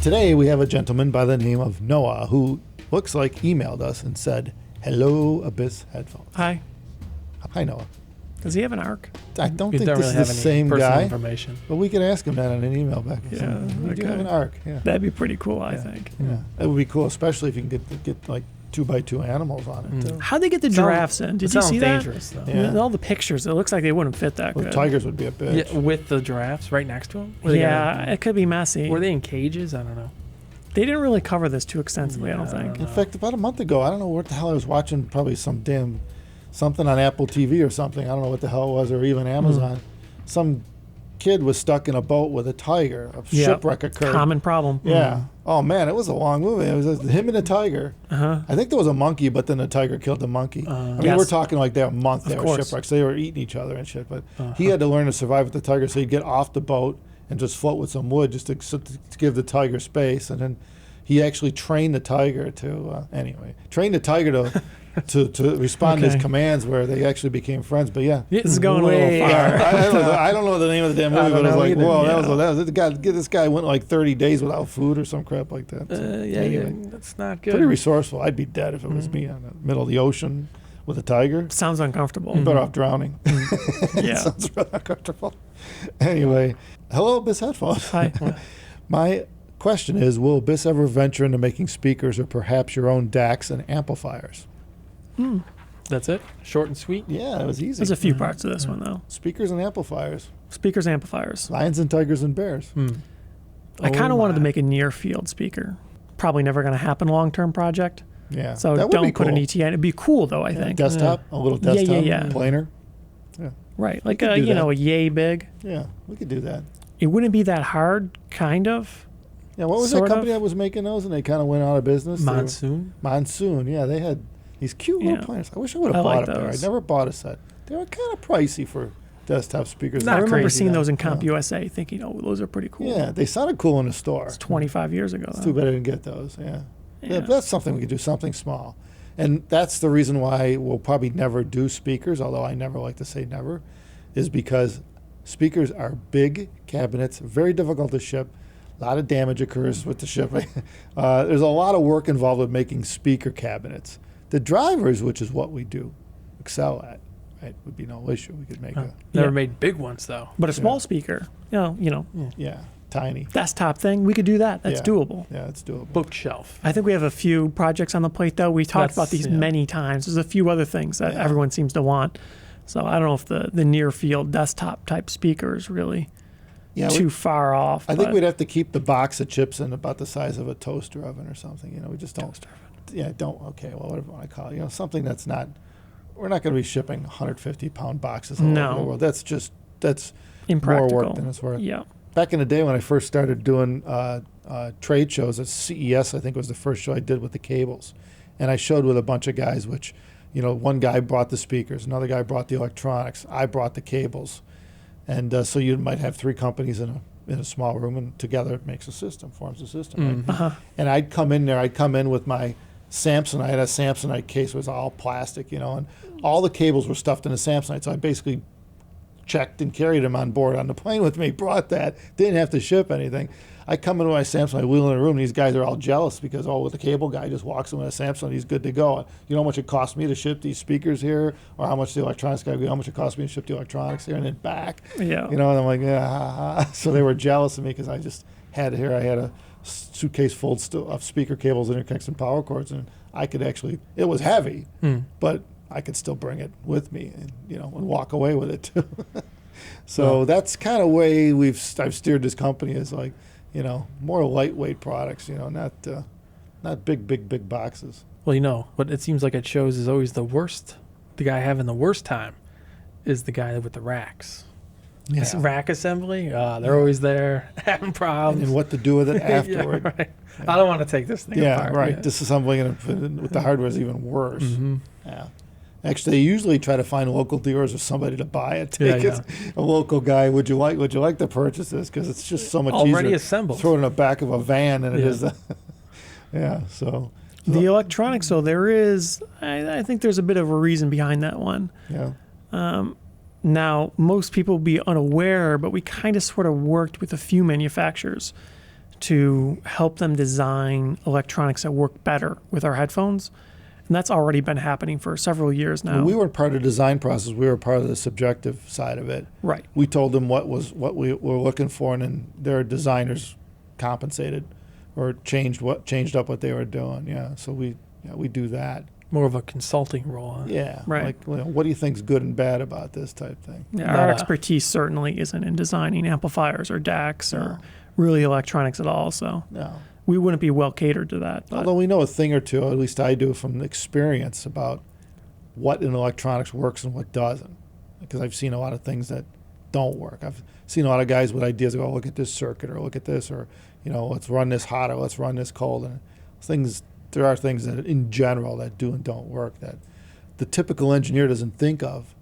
Today we have a gentleman by the name of Noah who looks like emailed us and said, "Hello, Abyss Headphones." Hi. Hi, Noah. Does he have an ARC? I don't You think don't this really is have the any same personal guy, information. but we could ask him that on an email back. Yeah, We do okay. have an ARC. Yeah. That'd be pretty cool, I think. Yeah, that would be cool, especially if you can get like 2x2 animals on it too. How'd they get the giraffes in? Did you see that? dangerous, though. Yeah. With all the pictures, it looks like they wouldn't fit that Well, good. tigers would be a bitch. Yeah, with the giraffes right next to them? Were they Yeah, gonna- it could be messy. Were they in cages? I don't know. They didn't really cover this too extensively, I don't Yeah, think. In fact, about a month ago, I don't know what the hell I was watching, probably something on Apple TV or something. I don't know what the hell it was, or even Amazon. Some kid was stuck in a boat with a tiger. A Yeah. shipwreck occurred. Common problem. Yeah. Oh man, it was a long movie. It was him and a tiger. Uh-huh. I think there was a monkey, but then the tiger killed the monkey. I mean, Yes. we're talking like that month. They Of were course. shipwrecks. They were eating each other and shit. But he had to learn to survive with the tiger, so he'd get off the boat and just float with some wood just to give the tiger space. And then he actually trained the tiger to to respond to his Okay. commands, where they actually became friends. But yeah. This is going a little Way- far. I don't know the name of the damn movie, I but don't it was know like, either. whoa, Yeah. that was the guy. This guy went like 30 days without food or some crap like that. So, anyway, that's not good. pretty resourceful. I'd be dead if it was me on the middle of the ocean with a tiger. Sounds uncomfortable. Better off drowning. Yeah. Sounds really uncomfortable. Anyway, hello, Abyss Headphones. Hi. My question is, will Abyss ever venture into making speakers or perhaps your own DACs and amplifiers? That's it? Short and sweet? Yeah, it was easy. There's a few parts to this one, though. Speakers and amplifiers. Speakers, amplifiers. Lions and tigers and bears. I kind of Oh wanted to my. make a near field speaker. Probably never going to happen long-term project. Yeah. So that would be don't put an cool. ETN. It'd be cool, though, I Yeah, think. desktop, a little Yeah, yeah, desktop yeah. planer. Right. Like, could do you know, that. a yay big. Yeah, we could do that. It wouldn't be that hard, kind of. Yeah, what was that Sort company of. that was making those and they kind of went out of business? They were- Monsoon? Monsoon, yeah, they had these cute Yeah. little planers. I wish I would I have bought like a pair. I those. never bought a set. They were kind of pricey for desktop speakers. I Not remember crazy, seeing though. those in Comp USA, thinking, "Oh, those are pretty cool." Yeah, they sounded cool in the store. It's 25 years ago. It's though. too bad I didn't get those. Yeah. Yeah. That's something we could do, something small. And that's the reason why we'll probably never do speakers, although I never like to say never, is because speakers are big cabinets, very difficult to ship. A lot of damage occurs with the shipping. There's a lot of work involved with making speaker cabinets. The drivers, which is what we do, excel at, right, would be no issue. We could make Never Yeah. made big ones, though. But a small speaker, yeah, tiny. desktop thing, we could do that. That's Yeah. doable. Yeah, it's doable. Bookshelf. I think we have a few projects on the plate, though. We talked about That's- these yeah. many times. There's a few other things that Yeah. everyone seems to want. So I don't know if the near field desktop type speaker is really Yeah, too far off. I think but- we'd have to keep the box of chips in about the size of a toaster oven or something. You know, we just don't. Yeah, don't. Okay, well, whatever I call it. You know, something that's not. We're not going to be shipping 150-pound boxes all No. over the world. That's more impractical. work than it's worth. Yeah. Back in the day when I first started doing trade shows at CES, I think was the first show I did with the cables, and I showed with a bunch of guys. Which, you know, one guy brought the speakers, another guy brought the electronics, I brought the cables, and so you might have three companies in a small room, and together it makes a system, forms a system. Right? And I'd come in there. I'd come in with my Samsonite. I had a Samsonite case. It was all plastic, you know, and all the cables were stuffed in a Samsonite. So I basically checked and carried them on board on the plane with me, brought that, didn't have to ship anything. I come into my Samsonite, wheel in the room, and these guys are all jealous because, with the cable guy just walks in with a Samsonite, he's good to go. You know how much it cost me to ship these speakers here, or how much the electronics guy, how much it cost me to ship the electronics here and then back. Yeah. You know, and I'm like, yeah, ha, ha. So they were jealous of me because I just had it here. I had a suitcase full of speaker cables, interconnects, and power cords, and I could actually, it was heavy, but I could still bring it with me and, you know, and walk away with it too. So that's kind of way I've steered this company, is like, you know, more lightweight products, you know, not big boxes. Well, you know, what it seems like it shows is always the worst. The guy having the worst time is the guy with the racks. Yeah. This rack assembly, they're always there having problems. And what to do with it Yeah, afterward. right. I don't want to take this thing Yeah, apart. right. Yeah. Disassembling it with the hardware is even worse. Mm-hmm. Yeah. Actually, they usually try to find local dealers or somebody to buy it. Yeah, Take it. A local guy. Would you like to purchase this? Because it's just so much Already easier. assembled. Throw it in the back of a van than it Yeah. is. Yeah. So. The electronics, though, there is, I think there's a bit of a reason behind that one. Yeah. Now, most people will be unaware, but we kind of sort of worked with a few manufacturers to help them design electronics that work better with our headphones. And that's already been happening for several years now. We weren't part of the design process. We were part of the subjective side of it. Right. We told them what we were looking for, and then their designers compensated or changed up what they were doing. Yeah. So we do that. More of a consulting role. Huh? Yeah. Right. Like, what do you think's good and bad about this type thing? Yeah, Not our a- expertise certainly isn't in designing amplifiers or DACs No. or really electronics at all. So No. we wouldn't be well catered to that. But Although we know a thing or two, at least I do from experience, about what in electronics works and what doesn't. Because I've seen a lot of things that don't work. I've seen a lot of guys with ideas go, look at this circuit, or look at this, or let's run this hot, or let's run this cold. And there are things that in general that do and don't work that the typical engineer doesn't think of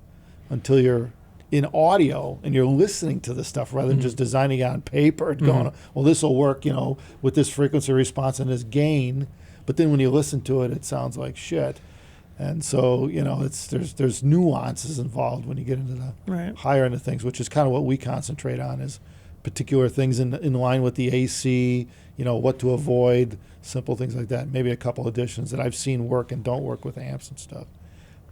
until you're in audio and you're listening to the stuff rather than just designing it on paper and going, well, this will work, with this frequency response and this gain. But then when you listen to it, it sounds like shit. And so, there's nuances involved when you get into the right. higher end of things, which is kind of what we concentrate on, is particular things in line with the AC, what to avoid, simple things like that. Maybe a couple additions that I've seen work and don't work with amps and stuff.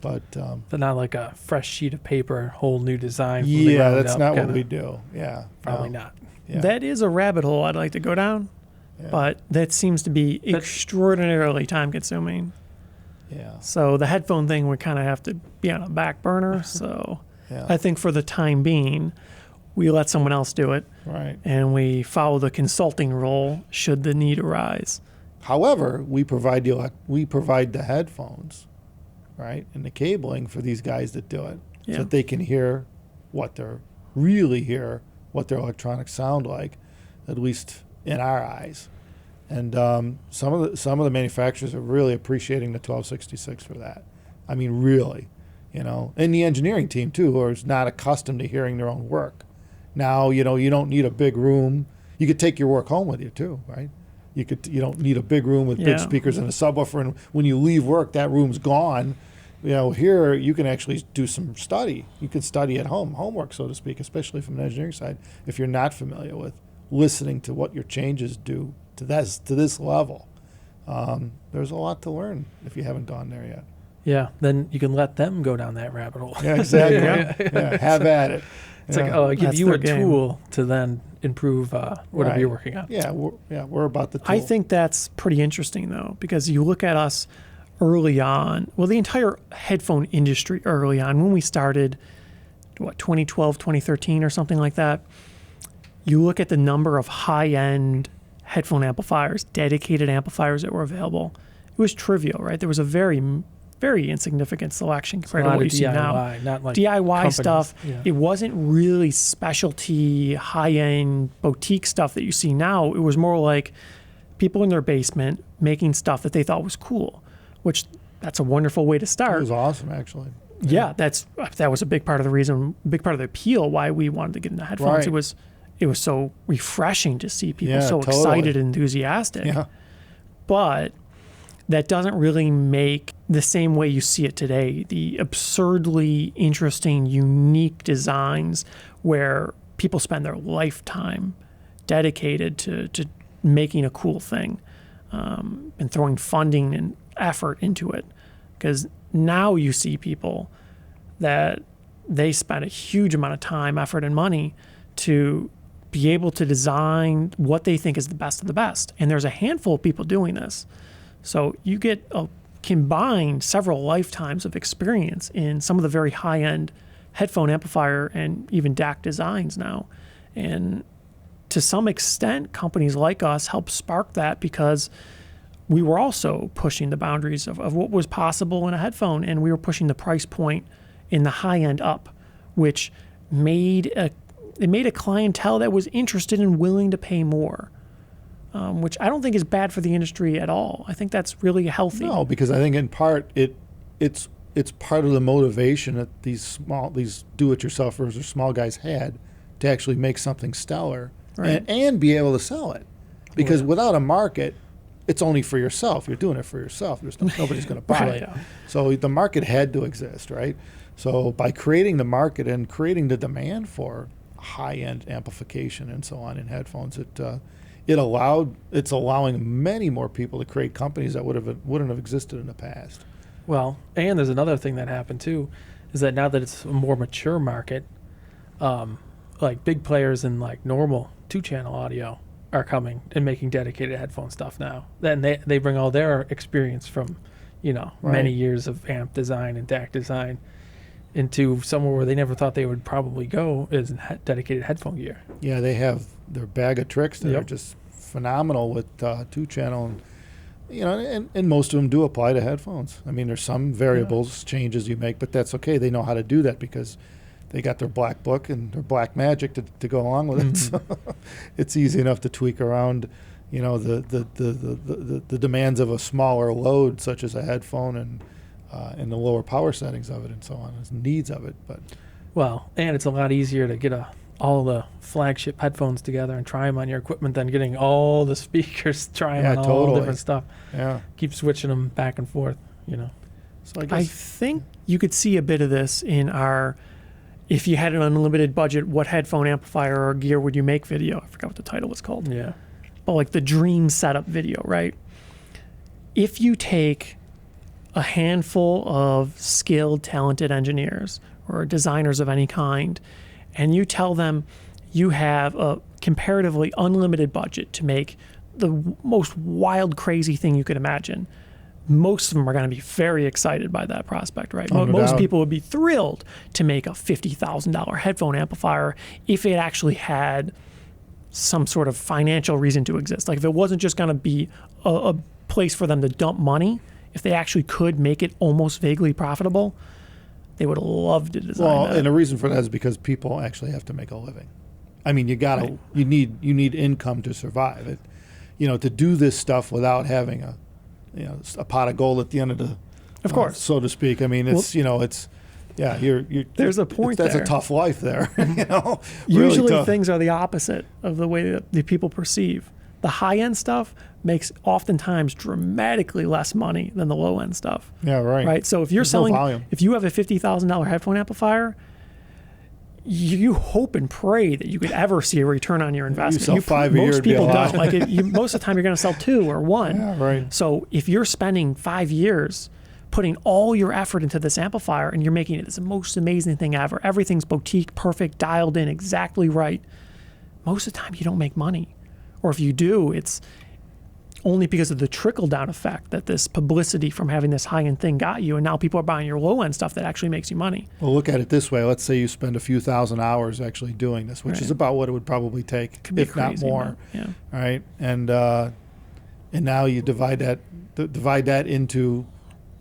But But not like a fresh sheet of paper, whole new design. From the yeah, ground that's up, not what kinda- we do. Yeah, Probably no. not. Yeah. That is a rabbit hole I'd like to go down, Yeah. but that seems to be extraordinarily time consuming. Yeah, So the headphone thing would kind of have to be on a back burner. So yeah, I think for the time being, we let someone else do it right. and we follow the consulting role should the need arise. However, we provide the headphones, right, and the cabling for these guys that do it, Yeah. so that they can hear what their electronics sound like, at least in our eyes. And some of the manufacturers are really appreciating the 1266 for that. I mean, really, and the engineering team too, who is not accustomed to hearing their own work. Now, you don't need a big room. You could take your work home with you too, right? You don't need a big room with big Yeah. speakers and a subwoofer, and when you leave work, that room's gone. Here you can actually do some study. You can study at home, homework, so to speak, especially from an engineering side, if you're not familiar with listening to what your changes do to this level. There's a lot to learn if you haven't gone there yet. Yeah, then you can let them go down that rabbit hole. Yeah, exactly. Yeah. Yeah, have at it. It's Yeah. like, I give That's you their a game. tool to then improve whatever Right. you're working on. Yeah, we're about the tool. I think that's pretty interesting, though, because you look at us early on, well, the entire headphone industry early on, when we started, 2012, 2013 or something like that, you look at the number of high-end headphone amplifiers, dedicated amplifiers that were available, it was trivial, right? There was a very, very insignificant selection compared a to lot what of you see now. DIY, not like DIY companies. stuff. Yeah. It wasn't really specialty, high-end boutique stuff that you see now. It was more like people in their basement making stuff that they thought was cool, which that's a wonderful way to It start. was awesome, actually. Yeah, that was a big part of the reason, big part of the appeal why we wanted to get into headphones. Right. It was so refreshing to see people Yeah, so totally. excited and enthusiastic. Yeah. But that doesn't really make the same way you see it today. The absurdly interesting, unique designs where people spend their lifetime dedicated to making a cool thing and throwing funding and effort into it. Because now you see people that they spend a huge amount of time, effort, and money to be able to design what they think is the best of the best. And there's a handful of people doing this. So you get combined several lifetimes of experience in some of the very high-end headphone amplifier and even DAC designs now. And to some extent, companies like us help spark that because we were also pushing the boundaries of what was possible in a headphone, and we were pushing the price point in the high end up, which made a clientele that was interested and willing to pay more, which I don't think is bad for the industry at all. I think that's really healthy. No, because I think in part it's part of the motivation that these do-it-yourselfers or small guys had to actually make something stellar Right. and be able to sell it. Because without a market, it's only for yourself. You're doing it for yourself. Nobody's going to buy Right. it. So the market had to exist, right? So by creating the market and creating the demand for high-end amplification and so on in headphones, it's allowing many more people to create companies that wouldn't have existed in the past. Well, and there's another thing that happened too, is that now that it's a more mature market, like big players in like normal 2-channel audio are coming and making dedicated headphone stuff now. Then they bring all their experience from, Right. many years of amp design and DAC design into somewhere where they never thought they would probably go, is in dedicated headphone gear. Yeah, they have their bag of tricks that are Yep. just phenomenal with 2-channel, and most of them do apply to headphones. I mean, there's some variables, changes you make, but that's okay. They know how to do that because they got their black book and their black magic to go along with it. So it's easy enough to tweak around, the demands of a smaller load, such as a headphone, and the lower power settings of it and so on, as needs of it. But Well, and it's a lot easier to get all the flagship headphones together and try them on your equipment than getting all the speakers, try them Yeah, on all totally. different stuff. yeah, Keep switching them back and forth, so I I guess think you could see a bit of this in our, if you had an unlimited budget, what headphone amplifier or gear would you make video? I forgot what the title was called. Yeah. But like the dream setup video, right? If you take a handful of skilled, talented engineers or designers of any kind, and you tell them you have a comparatively unlimited budget to make the most wild, crazy thing you could imagine, most of them are going to be very excited by that prospect, right? No Most doubt. people would be thrilled to make a $50,000 headphone amplifier if it actually had some sort of financial reason to exist. Like if it wasn't just going to be a place for them to dump money, if they actually could make it almost vaguely profitable, they would love to design Well, that. and the reason for that is because people actually have to make a living. I mean, Right. you need income to survive. To do this stuff without having a pot of gold at the end of the, Of course. so to speak. I mean, you're There's a point That's there. a tough life there. Really Usually tough. things are the opposite of the way that the people perceive. The high-end stuff makes oftentimes dramatically less money than the low-end stuff. Yeah, right. Right. So if you're There's no selling, volume. if you have a $50,000 headphone amplifier, you hope and pray that you could ever see a return on your investment. sell 5 a year, Most it'd be a people lot. don't. Most of the time, you're going to sell 2 or 1. Yeah, right. So if you're spending 5 years putting all your effort into this amplifier and you're making it the most amazing thing ever, everything's boutique, perfect, dialed in exactly right, most of the time you don't make money. Or if you do, it's only because of the trickle-down effect that this publicity from having this high-end thing got you, and now people are buying your low-end stuff that actually makes you money. Well, look at it this way. Let's say you spend a few thousand hours actually doing this, which Right. is about what it would probably take, Could be if not crazy, more. but, yeah. All right, and now you divide that into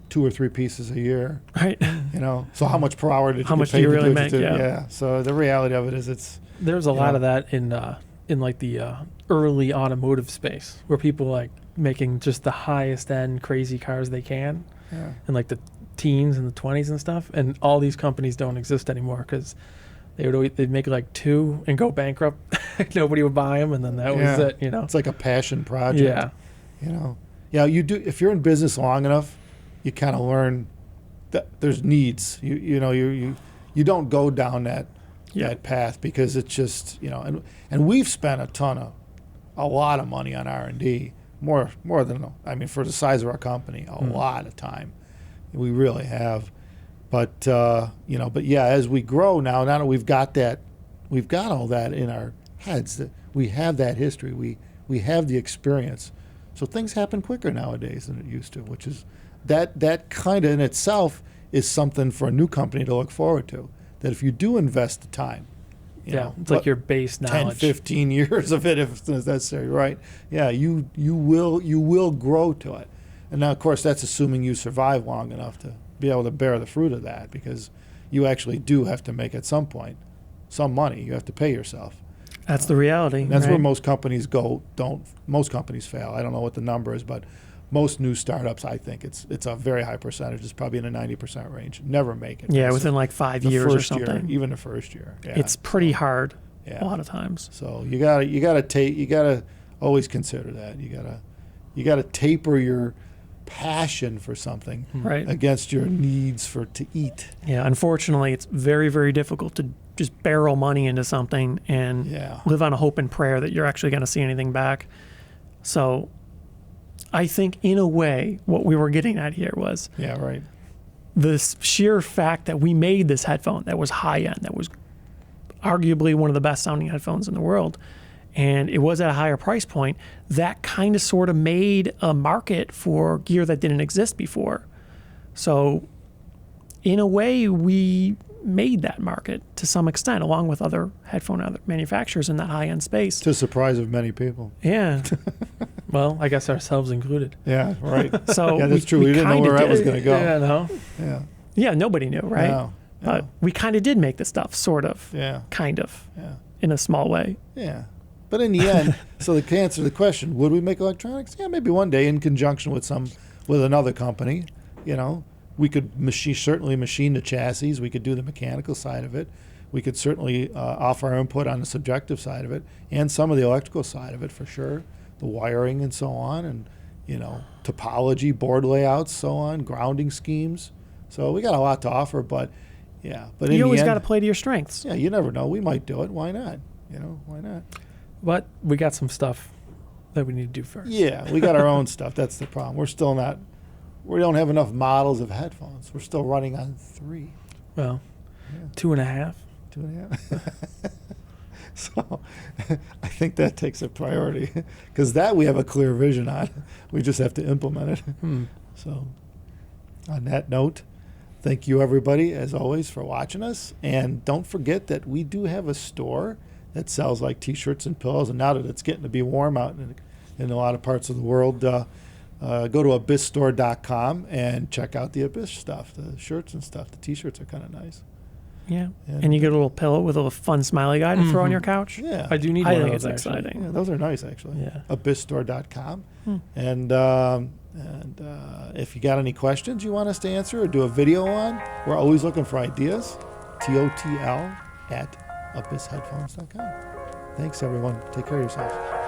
2 or 3 pieces a year. Right. So how much per hour did How you much get paid do you to really do it? make? Yeah. So the reality of it is, it's There's a lot Yeah. of that in like the early automotive space where people like making just the highest end crazy cars they can yeah. in like the teens and the 20s and stuff, and all these companies don't exist anymore because they'd make like 2 and go bankrupt. Nobody would buy them, and then that was Yeah. it. It's like a passion project. Yeah. Yeah, you do. If you're in business long enough, you kind of learn that there's needs. You don't go down that path because it's just and we've spent a lot of money on R&D, more than, I mean, for the size of our company, a lot of time. We really have. But as we grow now that we've got all that in our heads, that we have that history, we have the experience. So things happen quicker nowadays than it used to, which is that kind of in itself is something for a new company to look forward to. That if you do invest the time, It's like your base 10, knowledge. 15 years of it if it's necessary, right? Yeah, you will grow to it. And now, of course, that's assuming you survive long enough to be able to bear the fruit of that, because you actually do have to make at some point some money. You have to pay yourself. That's the reality. And that's right? where most companies most companies fail. I don't know what the number is, but most new startups, I think it's a very high percentage. It's probably in the 90% range. Never make it. Yeah, It's within like 5 the years or first year, something. even the first year. Yeah. It's pretty hard Yeah. a lot of times. So you gotta always consider that. You gotta taper your passion for something Right. against your needs to eat. Yeah, unfortunately, it's very, very difficult to just barrel money into something and Yeah. live on a hope and prayer that you're actually going to see anything back. So I think in a way what we were getting at here was Yeah, right. this sheer fact that we made this headphone that was high end, that was arguably one of the best sounding headphones in the world, and it was at a higher price point, that kind of sort of made a market for gear that didn't exist before. So in a way, we made that market to some extent, along with other headphone manufacturers in that high end space. To the surprise of many people. Yeah. Well, I guess ourselves included. Yeah, right. So Yeah, that's true. We didn't know kinda where that was did- going to go. Yeah, no. Yeah. Yeah, nobody knew, right? No. But we kind of did make the stuff, sort of, Yeah. kind of, Yeah. in a small way. Yeah. But in the end, so to answer the question, would we make electronics? Yeah, maybe one day in conjunction with another company. You know, we could certainly machine the chassis. We could do the mechanical side of it. We could certainly offer our input on the subjective side of it and some of the electrical side of it for sure, the wiring and so on, and topology, board layouts, so on, grounding schemes. So we got a lot to offer, but yeah. But You always got got to play to your strengths. Yeah, you never know. We might do it. Why not? Why not? But we got some stuff that we need to do first. Yeah, we got our own stuff. That's the problem. We don't have enough models of headphones. We're still running on 3, Well, Yeah. 2.5. 2.5. So I think that takes a priority because that we have a clear vision on. We just have to implement it. So on that note, thank you everybody as always for watching us. And don't forget that we do have a store that sells like t-shirts and pillows. And now that it's getting to be warm out in a lot of parts of the world, go to abyssstore.com and check out the Abyss stuff, the shirts and stuff. The t-shirts are kind of nice. Yeah. And you get a little pillow with a little fun smiley guy to throw on your couch. Yeah. I do need I one think of it's those, actually. exciting. Yeah, those are nice actually. Yeah. Abyssstore.com. And if you got any questions you want us to answer or do a video on, we're always looking for ideas. TOTL at abyssheadphones.com. Thanks everyone. Take care of yourselves.